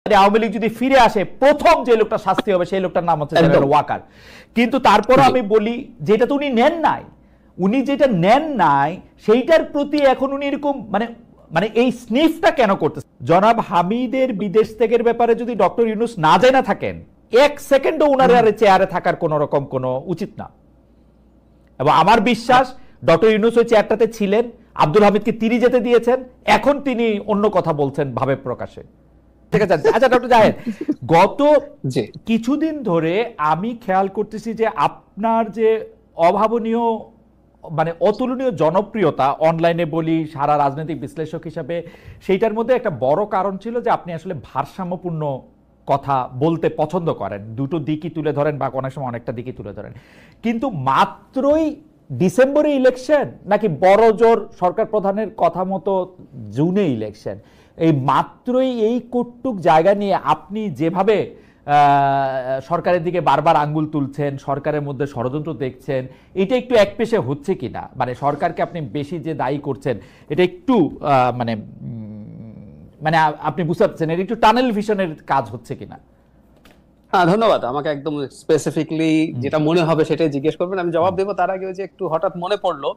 আওয়ামী লীগ যদি ফিরে আসে প্রথম যে লোকটা শাস্তি হবে সেই লোকটার নাম হচ্ছে জেনারেল ওয়াকার। কিন্তু তারপর আমি বলি যেটা তো উনি নেন নাই, উনি যেটা নেন নাই সেইটার প্রতি এখন উনি এরকম মানে এই স্নিফটা কেন করতেছে? জনাব হামিদের বিদেশ ত্যাগের ব্যাপারে যদি ডক্টর ইউনূস না জানা থাকেন, এক সেকেন্ডও উনার চেয়ারে থাকার কোন রকম কোনো উচিত না। এবং আমার বিশ্বাস ডক্টর ইউনূস ওই চেয়ারটাতে ছিলেন, আব্দুল হামিদকে তিনি যেতে দিয়েছেন, এখন তিনি অন্য কথা বলছেন ভাবে প্রকাশে। ঠিক আছে। আচ্ছা ডক্টর জাহেদ, গত কিছুদিন ধরে আমি খেয়াল করতেছি যে আপনার যে অভাবনীয় মানে অতুলনীয় জনপ্রিয়তা অনলাইনে বলি, সারা রাজনৈতিক বিশ্লেষক হিসাবে, সেইটার মধ্যে একটা বড় কারণ ছিল যে আপনি আসলে ভারসাম্যপূর্ণ কথা বলতে পছন্দ করেন, দুটো দিকই তুলে ধরেন বা অনেক সময় অনেকটা দিকই তুলে ধরেন। কিন্তু মাত্রই ডিসেম্বরে ইলেকশন নাকি বড় জোর সরকার প্রধানের কথা মতো জুনে ইলেকশন, এই মাত্রই এই কটুক জায়গা নিয়ে আপনি যেভাবে সরকারের দিকে বারবার আঙ্গুল তুলছেন, সরকারের মধ্যে ষড়যন্ত্র দেখছেন, এটা একটু একপেশে হচ্ছে কিনা? মানে সরকারকে আপনি বেশি যে দায়ী করছেন এটা একটু মানে মানে আপনি বুঝতে পারছেন এটা একটু টানেল ভিশনের কাজ হচ্ছে কিনা? হ্যাঁ, ধন্যবাদ। আমাকে একদম স্পেসিফিকলি যেটা মনে হবে সেটাই জিজ্ঞেস করবেন, আমি জবাব দেবো। তার আগে যে একটু হঠাৎ মনে পড়লো,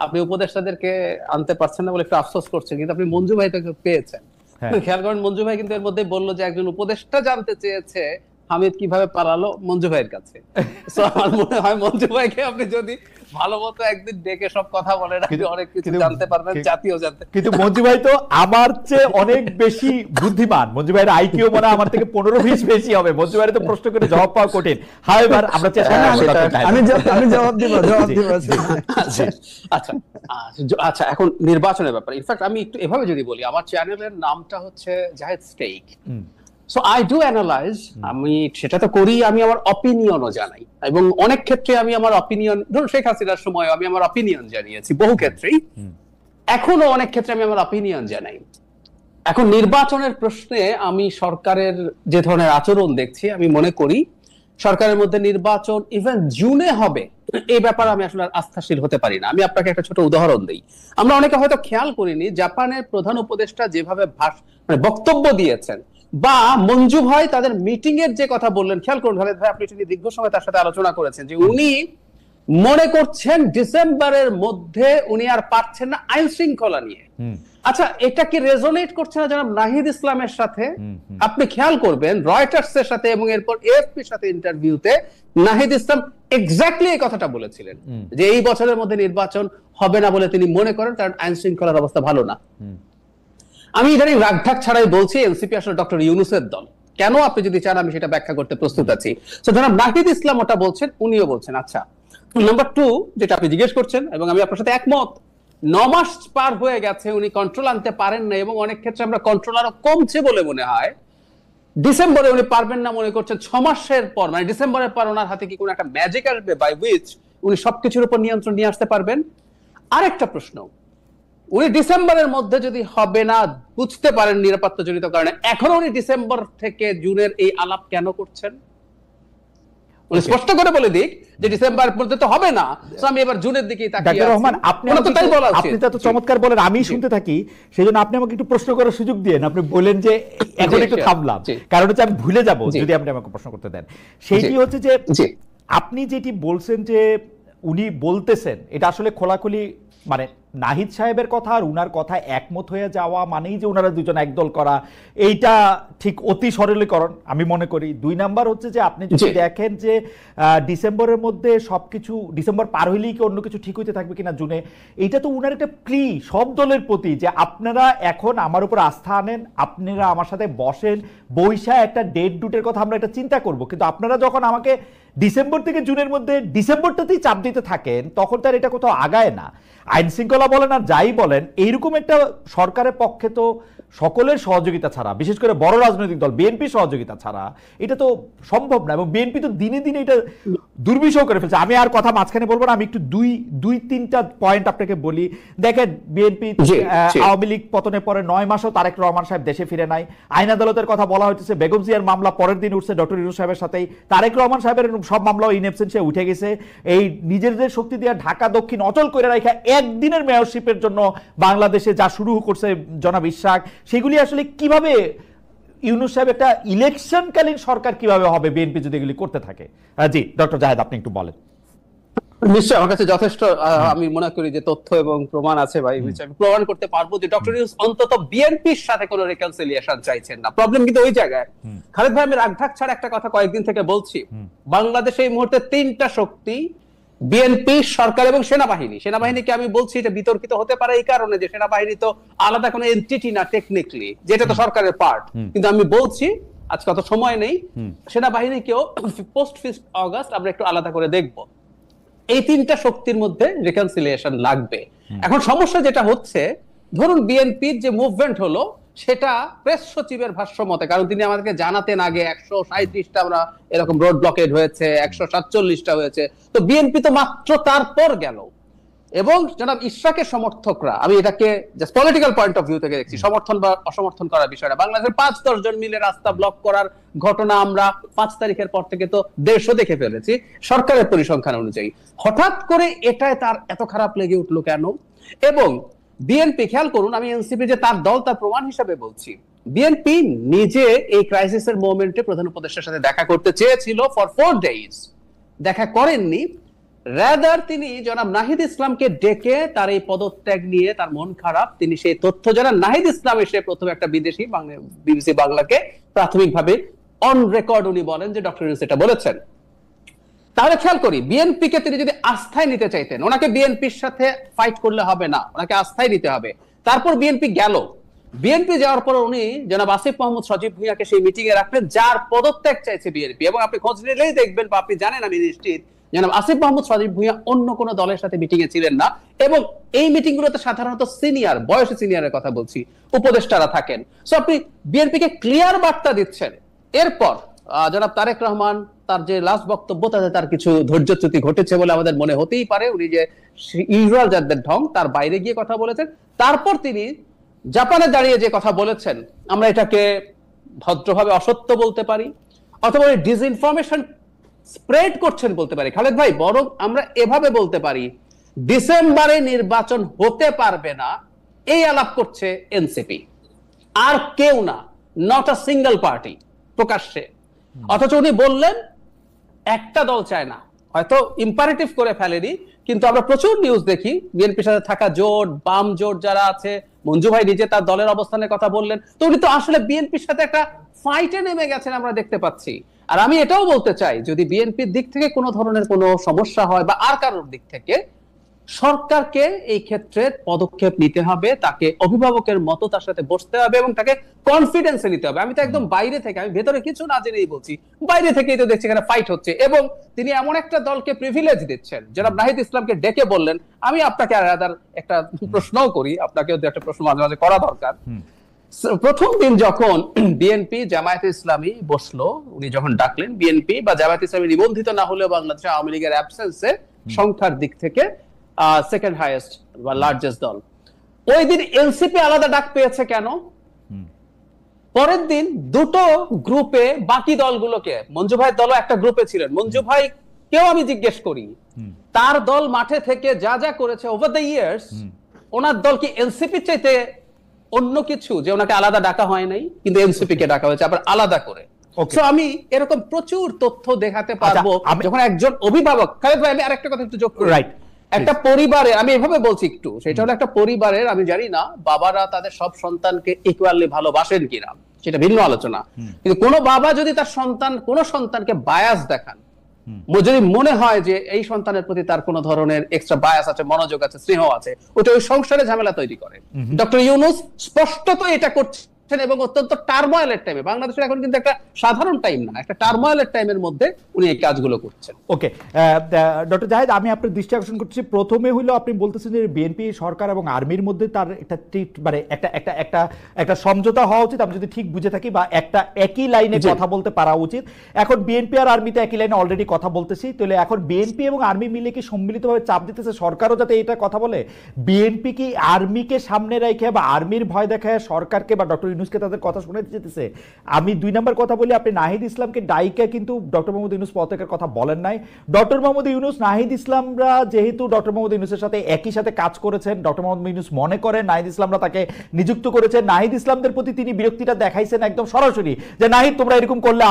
আপনি উপদেষ্টাদেরকে আনতে পারছেন না বলে একটু আফসোস করছেন, কিন্তু আপনি মঞ্জু ভাইকে পেয়েছেন। খেয়াল করেন, মঞ্জু ভাই কিন্তু এর মধ্যে বললো যে একজন উপদেষ্টা জানতে চেয়েছে হামিদ কিভাবে পালালো মঞ্জু ভাইয়ের কাছে। আমার মনে হয় মঞ্জু ভাইকে আপনি যদি ভালো মতো একদিন ডেকে সব কথা বলেন, আপনি অনেক কিছু জানতে পারবেন, জাতীয় জানতে। কিন্তু মঞ্জু ভাই তো আমার চেয়ে অনেক বেশি বুদ্ধিমান। মঞ্জু ভাইয়ের আইকিউ মনে আমার থেকে 15-20 বেশি হবে। মঞ্জু ভাইয়ের তো প্রশ্ন করে জবাব পাওয়া কঠিন। হাওয়েভার আমরা চেষ্টা আমি জবাব দিব। আচ্ছা আচ্ছা, এখন নির্বাচনের ব্যাপারে ইনফ্যাক্ট আমি একটু এভাবে যদি বলি, আমার চ্যানেলের নামটা হচ্ছে জাহেদ স্টেক। সো আই ডু অ্যানালাইজ, আমি সেটা তো করি, আমি আমার অপিনিয়নও জানাই, এবং অনেক ক্ষেত্রে আমি আমার অপিনিয়ন, ধরুন শেখ হাসিনার সময় আমি আমার অপিনিয়ন জানিয়েছি বহু ক্ষেত্রেই, এখনো অনেক ক্ষেত্রে আমি আমার অপিনিয়ন জানাই। এখন নির্বাচনের প্রশ্নে আমি সরকারের যে ধরনের আচরণ দেখছি, আমি মনে করি সরকারের মধ্যে নির্বাচন ইভেন জুনে হবে এই ব্যাপারে আমি আসলে আস্থাশীল হতে পারি না। আমি আপনাকে একটা ছোট উদাহরণ দিই। আমরা অনেকে হয়তো খেয়াল করিনি, জাপানের প্রধান উপদেষ্টা যেভাবে বক্তব্য দিয়েছেন, বা মঞ্জু ভাই তাদের মিটিং এর যে কথা বললেন, খেয়াল করুন খালেদ ভাই, আপনি দীর্ঘ সময় তার সাথে আলোচনা করেছেন যে উনি মনে করছেন ডিসেম্বরের মধ্যে উনি আর পারছেন না আইন শৃঙ্খলা নিয়ে। আচ্ছা, এটা কি রেজোনেট করছে না জনাব নাহিদ ইসলামের সাথে? আপনি খেয়াল করবেন রয়টার্স এর সাথে এবং এরপর এএফপির সাথে ইন্টারভিউতে নাহিদ ইসলাম এক্স্যাক্টলি এই কথাটা বলেছিলেন যে এই বছরের মধ্যে নির্বাচন হবে না বলে তিনি মনে করেন, কারণ আইন শৃঙ্খলার অবস্থা ভালো না। আমি ইদানিং রাগঢাক ছাড়াই বলছি এনসিপি আসলে ডক্টর ইউনূসের দল। কেন? আপনি যদি চান আমি সেটা ব্যাখ্যা করতে প্রস্তুত আছি। তো জনাব নাহিদ ইসলাম ওটা বলছেন, উনিও বলছেন। আচ্ছা, নাম্বার 2 যেটা আপনি জিজ্ঞেস করছেন, এবং আমি আপনার সাথে একমত, 9 মাস পার হয়ে গেছে, উনি কন্ট্রোল আনতে পারেন না, এবং অনেক ক্ষেত্রে আমরা কন্ট্রোল আরো কমছে বলে মনে হয়। ডিসেম্বরে উনি পারবেন না মনে করছেন, 6 মাসের পর মানে ডিসেম্বরের পর ওনার হাতে কি কোনো একটা ম্যাজিক আসবে বাই হুইচ উনি সবকিছুর উপর নিয়ন্ত্রণ নিয়ে আসতে পারবেন? আরেকটা প্রশ্ন, উনি ডিসেম্বরের মধ্যে যদি হবে না বুঝতে পারেন নিরাপত্তা জনিত কারণে, এখন উনি ডিসেম্বর থেকে জুনের এই আলাপ কেন করছেন? উনি স্পষ্ট করে বলে দিক যে ডিসেম্বর পর্যন্ত হবে না, তো আমি এবার জুনের দিকেই তাকিয়ে আছি। রহমান, আপনি তো এত চমৎকার বলেন, আমি শুনতে থাকি, সেজন্য আপনি আমাকে একটু প্রশ্ন করার সুযোগ দিয়েন। আপনি বলেন যে এখন একটু থামলাম, কারণ হচ্ছে আমি ভুলে যাব যদি আপনি আমাকে প্রশ্ন করতে দেন। সেইটি হচ্ছে যে আপনি যেটি বলছেন যে উনি বলতেছেন, এটা আসলে খোলাখুলি মানে নাহিদ সাহেবের কথা আর উনার কথা একমত হয়ে যাওয়া মানেই যে ওনারা দুজন একদল করা, এইটা ঠিক অতি সরলীকরণ আমি মনে করি। 2 নাম্বার হচ্ছে যে আপনি যদি দেখেন যে ডিসেম্বরের মধ্যে সবকিছু, ডিসেম্বর পার হইলেই কি অন্য কিছু ঠিক হইতে থাকবে কিনা জুনে, এইটা তো উনার একটা প্লি সব দলের প্রতি যে আপনারা এখন আমার উপর আস্থা আনেন, আপনারা আমার সাথে বসেন, বৈশা একটা ডেট ডুটের কথা আমরা একটা চিন্তা করব। কিন্তু আপনারা যখন আমাকে ডিসেম্বর থেকে জুনের মধ্যে ডিসেম্বরটাতেই চাপ দিতে থাকেন, তখন তার এটা কোথাও আগায় না। আইন শৃঙ্খলা বলেন আর যাই বলেন, এইরকম একটা সরকারের পক্ষে তো সকলের সহযোগিতা ছাড়া, বিশেষ করে বড় রাজনৈতিক দল বিএনপি সহযোগিতা ছাড়া এটা তো সম্ভব না। এবং বিএনপি তো দিনে দিনে এটা দুর্বিষহ করে ফেলছে। আমি আর কথা মাঝখানে বলবো না, আমি একটু দুই তিনটা পয়েন্ট আপনাকে বলি। দেখেন, বিএনপি আওয়ামী লীগ পতনের পরে 9 মাসও তারেক রহমান সাহেব দেশে ফিরে নাই। আইন আদালতের কথা বলা হইতেছে, বেগম জিয়ার মামলা পরের দিন উঠছে ডক্টর ইউনূস সাহেবের সাথেই, তারেক রহমান সাহেবের সব মামলাও ইন অ্যাবসেন্সে উঠে গেছে। এই নিজেদের শক্তি দিয়ে ঢাকা দক্ষিণ অচল করে রাখা একদিনের মেয়রশিপের জন্য বাংলাদেশে যা শুরু করছে জনাব ইশরাক, সেগুলি আসলে কিভাবে ইউনূস সাহেব একটা ইলেকশনকালীন সরকার কিভাবে হবে বিএনপি যদি এগুলি করতে থাকে? জি ডক্টর জাহেদ, আপনি একটু বলেন। নিশ্চয়ই আমার কাছে যথেষ্ট আমি মনে করি যে তথ্য এবং প্রমাণ আছে ভাই, আমি প্রমাণ করতে পারবো যে ডক্টর ইউনূস অন্তত বিএনপির সাথে কোনো রিকনসিলিয়েশন চাইছেন না। প্রবলেম কিন্তু ওই জায়গায়। খালেদ ভাই, আমি রাগঢাক ছাড়া একটা কথা কয়েকদিন থেকে বলছি, বাংলাদেশে এই মুহূর্তে তিনটা শক্তি, বিএনপি, সরকার এবং সেনাবাহিনী। সেনাবাহিনীকে আমি বলছি এটা বিতর্কিত হতে পারে এই কারণে যে সেনাবাহিনী তো আলাদা কোনো এন্টিটি না টেকনিক্যালি, যেটা তো সরকারের পার্ট, কিন্তু আমি বলছি আজকে অত সময় নেই, সেনাবাহিনীকেও পোস্ট 5 অগস্ট আমরা একটু আলাদা করে দেখবো। এই তিনটা শক্তির মধ্যে রিকনসিলিয়েশন লাগবে। এখন সমস্যা যেটা হচ্ছে, ধরুন বিএনপির যে মুভমেন্ট হলো সেটা প্রেস সচিবের ভাষ্য মতে, কারণ তিনি আমাদেরকে জানাতেন আগে 137টা আমরা এরকম রোড ব্লকেড হয়েছে, 147টা হয়েছে, তো বিএনপি তো মাত্র তারপর গেল। এবং জনাব ইশরাকের সমর্থকরা, আমি এটাকে just political point of view থেকে দেখছি, সমর্থন বা অসমর্থন করার বিষয়টা, বাংলাদেশের 5-10 জন মিলে রাস্তা ব্লক করার ঘটনা আমরা 5 তারিখের পর থেকে তো 150 দেখে ফেলেছি সরকারের পরিসংখ্যান অনুযায়ী। হঠাৎ করে এটায় তার এত খারাপ লেগে উঠলো কেন? এবং বিএনপি, খেয়াল করুন, আমি এনসিপি যে তার দল তার প্রমাণ হিসাবে বলছি, বিএনপি নিজে এই ক্রাইসিসের মোমেন্টে প্রধান উপদেষ্টার সাথে দেখা করতে চেয়েছিল ফর 4 days, দেখা করেননি। রাদার তিনি জনাব নাহিদ ইসলামকে ডেকে তার এই পদত্যাগ নিয়ে তার মন খারাপ, তিনি সেই তথ্য জানান। নাহিদ ইসলাম এসে প্রথমে একটা বিদেশি বিবিসি বাংলাকে প্রাথমিকভাবে অন রেকর্ড উনি বলেন যে ডক্টর ইউনূস এটা বলেছেন। তাহলে খেয়াল করি, বিএনপি কে তিনি যদি আস্থায় নিতে চাইতেন, ওনাকে বিএনপির সাথে ফাইট করলে হবে না, ওনাকে আস্থায় নিতে হবে। তারপর বিএনপি গেল, বিএনপি যাওয়ার পর উনি জনাব আসিফ মাহমুদ সজীব ভুঁইয়াকে সেই মিটিং এ রাখলেন যার পদত্যাগ চাইছে বিএনপি। এবং আপনি খোঁজ নিলেই দেখবেন, বা আপনি জানেন আমি নিশ্চিত, জনাব আসিফ মাহমুদ সজীব ভুঁইয়া অন্য কোন দলের সাথে মিটিং এ ছিলেন না। এবং এই মিটিং গুলোতে সাধারণত সিনিয়র, বয়সে সিনিয়রের কথা বলছি, উপদেষ্টারা থাকেন। সো আপনি বিএনপি কে ক্লিয়ার বার্তা দিচ্ছেন। এরপর জনাব তারেক রহমান তার যে লাস্ট বক্তব্য, তাতে তার কিছু ধৈর্যচ্যুতি ঘটেছে বলে আমাদের মনে হতেই পারে। উনি যে ইউজুয়াল যাদের ঢং তার বাইরে গিয়ে কথা বলেছেন। তারপর তিনি জাপানে দাঁড়িয়ে যে কথা বলেছেন, আমরা এটাকে ভদ্রভাবে অসত্য বলতে পারি, অথবা ডিসইনফরমেশন স্প্রেড করছেন বলতে পারি। খালেদ ভাই, বরং আমরা এভাবে বলতে পারি, ডিসেম্বরে নির্বাচন হতে পারবে না এই আলাপ করছে এনসিপি, আর কেউ না, নট আ সিঙ্গেল পার্টি প্রকাশ্যে। অথচ উনি বললেন একটা দল চায় না, হয়তো ইম্পারেটিভ করে ফেলেনি, কিন্তু আমরা প্রচুর নিউজ দেখি বিএনপির সাথে থাকা জোট, বাম জোট যারা আছে, মঞ্জু ভাই নিজে তার দলের অবস্থানের কথা বললেন, তো উনি তো আসলে বিএনপির সাথে একটা ফাইটে নেমে গেছেন, আমরা দেখতে পাচ্ছি। আর আমি এটাও বলতে চাই, যদি বিএনপির দিক থেকে কোনো ধরনের কোনো সমস্যা হয় বা আর কারোর দিক থেকে, সরকারকে এই ক্ষেত্রে পদক্ষেপ নিতে হবে, তাকে অভিভাবকের মতো তার সাথে বসতে হবে এবং তাকে কনফিডেন্সে নিতে হবে। আমি তো একদম বাইরে থেকে, আমি ভেতরে কিছু না জেনেই বলছি, বাইরে থেকেই তো দেখছি এখানে ফাইট হচ্ছে। এবং তিনি এমন একটা দলকে প্রিভিলেজ দিচ্ছেন, জনাব নাহিদ ইসলামকে ডেকে বললেন, আমি আপনাকে আর একটা প্রশ্নও করি, আপনাকেও একটা প্রশ্ন মাঝে মাঝে করা দরকার। প্রথম দিন যখন বিএনপি জামায়াতে ইসলামী বসলো, উনি যখন ডাকলেন, বিএনপি বা জামায়াতে ইসলামী নিবন্ধিত না হলেও বাংলাদেশে আওয়ামী লীগের অ্যাবসেন্সে সংখ্যার দিক থেকে সেকেন্ড হাইয়েস্ট বা লার্জেস্ট দল, ওই দিন এনসিপি আলাদা ডাক পেয়েছে কেন? পরের দিন দুটো গ্রুপে বাকি দলগুলোকে, মঞ্জু ভাইয়ের দলও একটা গ্রুপে ছিলেন, মঞ্জু ভাই কেউ আমি জিজ্ঞেস করি, তার দল মাঠে থেকে যা যা করেছে ওভার দ্য ইয়ার্স, ওনার দল কি এনসিপি চাইতে অন্য কিছু যে ওনাকে আলাদা ডাকা হয় নাই, কিন্তু এনসিপি কে ডাকা হয়েছে আবার আলাদা করে। আমি এরকম প্রচুর তথ্য দেখাতে পারবো যখন একজন অভিভাবক। খালেদ ভাই, আমি আরেকটা কথা একটু যোগ করি। একটা পরিবারের, আমি এভাবে বলছি একটু, সেটা হলো একটা পরিবারের, আমি জানি না বাবারা তাদের সব সন্তানকে ইকুয়ালি ভালোবাসেন কিনা, সেটা ভিন্ন আলোচনা, কিন্তু কোন বাবা যদি তার কোন সন্তানকে বায়াস দেখান, যদি মনে হয় যে এই সন্তানের প্রতি তার কোন ধরনের এক্সট্রা বায়াস আছে, মনোযোগ আছে, স্নেহ আছে, ওটা ওই সংসারে ঝামেলা তৈরি করে। ডক্টর ইউনূস স্পষ্টত এটা করছেন এবং অত্যন্ত টার্ময়েলের টাইমে, বাংলাদেশের এখন কিন্তু একটা সাধারণ টাইম না, একটা টার্ময়েলের টাইমের মধ্যে উনি এই কাজগুলো করছেন। ওকে ডক্টর জাহেদ, আমি আপনার দৃষ্টি আকর্ষণ করছি, প্রথমে হইলো আপনি বলতেছেন যে বিএনপি সরকার এবং আর্মির মধ্যে তার একটা মানে একটা সমঝোতা হওয়া উচিত, আমি যদি ঠিক বুঝে থাকি, বা একটা একই লাইনে কথা বলতে পারা উচিত। এখন বিএনপি আর আর্মিতে একই লাইনে অলরেডি কথা বলতেছি, তাহলে এখন বিএনপি এবং আর্মি মিলে কি সম্মিলিতভাবে চাপ দিতেছে সরকারও যাতে এটা কথা বলে? বিএনপি কি আর্মিকে সামনে রেখে বা আর্মির ভয় দেখায় সরকারকে বা ডক্টর ইউনূসকে তাদের কথা শোনাতে যেতেছে। আমি 2 নম্বর কথা বলি, আপনি নাহিদ ইসলামকে ডাইকা কিন্তু ডক্টর মোহাম্মদ ইউনূস পদত্যাগের কথা বলেন নাই। ডক্টর মোহাম্মদ ইউনূস, নাহিদ ইসলামরা যেহেতু ডক্টর মোহাম্মদ ইউনূসের সাথে একই সাথে কাজ করেছেন, ডক্টর মোহাম্মদ ইউনূস মনে করেন নাহিদ ইসলামরা তাকে নিযুক্ত করেছেন। নাহিদ ইসলামদের প্রতি তিনি বিরক্তিটা দেখাইছেন একদম সরাসরি, যে নাহিদ তোমরা এরকম করলে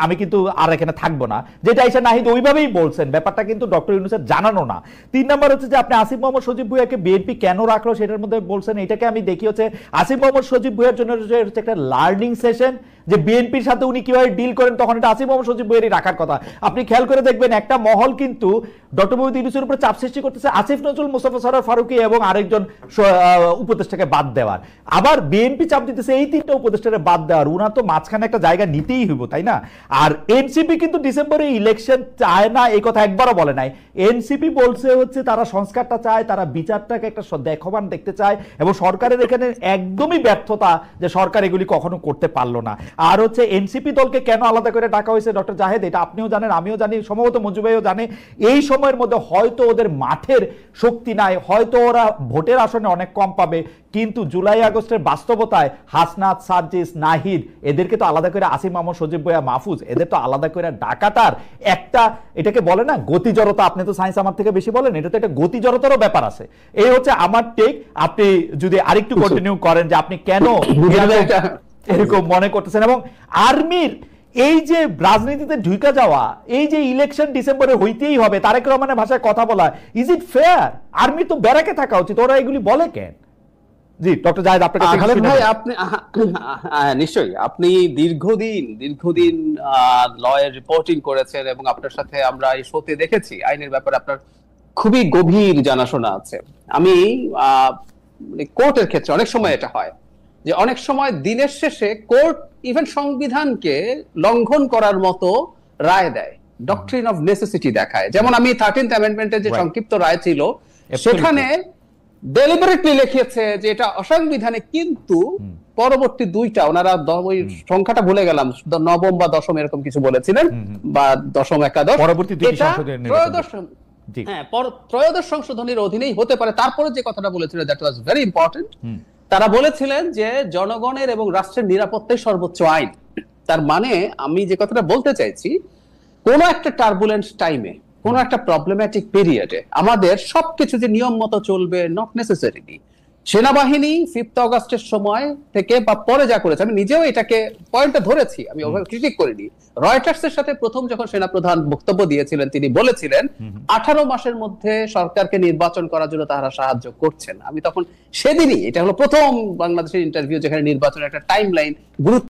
আমি কিন্তু আর এখানে থাকবো না, যেটা এসে নাহিদ ওইভাবেই বলছেন। ব্যাপারটা কিন্তু ডক্টর ইউনূসের জানানো না। 3 নম্বর হচ্ছে যে আপনি আসিফ মোহাম্মদ সজীব ভুঁইয়াকে বিএনপি কেন রাখলো সেটার মধ্যে বলছেন, এটাকে আমি দেখি হচ্ছে আসিফ মোহাম্মদ সজীব ভুঁইয়ার জন্য হচ্ছে একটা লার্নিং সেশন, যে বিএনপির সাথে উনি কিভাবে ডিল করেন, তখন এটা আসিফ মোহাম্মদ সজীব ভুঁইয়ারই রাখার কথা। আপনি খেয়াল করে দেখবেন একটা মহল কিন্তু ডক্টর মোহাম্মদ ইউনূসের উপর চাপ সৃষ্টি করতেছে আসিফ নজরুল, মোস্তফা সরোয়ার ফারুকী এবং আরেকজন উপদেষ্টাকে বাদ দেওয়ার, আবার বিএনপি চাপ দিতেছে এই 3টা উপদেষ্টাকে বাদ দেওয়ার। উনার তো মাঝখানে একটা জায়গা নিতেই হইব, তাই না? আর এনসিপি কিন্তু ডিসেম্বরে ইলেকশন চায় না, এই কথা একবারও বলে নাই। এনসিপি বলছে হচ্ছে তারা সংস্কারটা চায়, তারা বিচারটাকে একটা দেখবান দেখতে চায়, এবং সরকারের এখানে একদমই ব্যর্থতা যে সরকার এগুলি কখনো করতে পারলো না। আর হচ্ছে এনসিপি দলকে কেন আলাদা করে ডাকা হয়েছে ডক্টর জাহেদ, এটা আপনিও জানেন, আমিও জানি, সম্ভবত মঞ্জু ভাইও জানে। এই সময়ের মধ্যে হয়তো ওদের মাঠের শক্তি নাই, হয়তো ওরা ভোটের আসনে অনেক কম পাবে, কিন্তু জুলাই আগস্টের বাস্তবতায় হাসনাত, সার্জিস, নাহিদ এদেরকে তো আলাদা করে, আসিফ মোহাম্মদ সজীব ভুঁইয়া, মাহফুজ, এদের তো আলাদা করে ডাকাটার একটা, এটাকে বলে না গতিজড়তা, আপনি তো সায়েন্স আমার থেকে বেশি বলেন, এটা তো একটা গতিজড়তারও ব্যাপার আছে। এই হচ্ছে আমার টেক। আপনি যদি আরেকটু কন্টিনিউ করেন যে আপনি কেন এরকম মনে করতেছেন, এবং আর্মির এই যে রাজনীতিতে ঢুকে যাওয়া, এই যে ইলেকশন ডিসেম্বরে হইতেই হবে, তারেক রহমানের ভাষায় কথা বলা, ইজ ইট ফেয়ার? আর্মি তো ব্যারাকে থাকা উচিত, ওরা এগুলি বলে কেন? জি ডক্টর জাহেদ, আপনার কাছে ভাই আপনি নিশ্চয়ই আপনি দীর্ঘদিন লয়ের রিপোর্টিং করেছেন, এবং আপনার সাথে আমরা এই শোতে দেখেছি আইনের ব্যাপারে আপনার খুবই গভীর জানাশোনা আছে। আমি কোর্টের ক্ষেত্রে অনেক সময় এটা হয় যে অনেক সময় দিনের শেষে কোর্ট ইভেন সংবিধানকে লঙ্ঘন করার মতো রায় দেয়, ডক্ট্রিন অফ নেসেসিটি দেখায়। যেমন আমি 13th অ্যামেন্ডমেন্টের যে সংক্ষিপ্ত রায় ছিল সেখানে ডেলিবারেটলি লিখেছে যে এটা অসাংবিধানিক, কিন্তু পরবর্তী 2টা, ওনারা ওই সংখ্যাটা ভুলে গেলাম, 9ম বা 10ম এরকম কিছু বলেছিলেন, বা 10ম একাদশ, পরবর্তী 2টি সংশোধনী, ত্রয়োদশ সংশোধনীর অধীনেই হতে পারে। তারপরে যে কথাটা বলেছিলেন দ্যাট ওয়াজ ভেরি ইম্পর্টেন্ট, তারা বলেছিলেন যে জনগণের এবং রাষ্ট্রের নিরাপত্তাই সর্বোচ্চ আইন। তার মানে আমি যে কথাটা বলতে চাইছি, কোন একটা টার্বুলেন্ট টাইমে, কোন একটা প্রবলেম্যাটিক পিরিয়ডে আমাদের সবকিছু যে নিয়ম মতো চলবে, নট নেসেসারিলি। সেনাবাহিনী 5th অগাস্টের সময় থেকে বা পরে যা করেছে, আমি নিজেও এটাকে পয়েন্টটা ধরেছি, আমি ওভাবে ক্রিটিক করিনি। রয়টার্সের সাথে প্রথম যখন সেনাপ্রধান বক্তব্য দিয়েছিলেন, তিনি বলেছিলেন 18 মাসের মধ্যে সরকারকে নির্বাচন করার জন্য তারা সাহায্য করছেন। আমি তখন সেদিনই, এটা হলো প্রথম বাংলাদেশের ইন্টারভিউ যেখানে নির্বাচনের একটা টাইম লাইন গুরুত্ব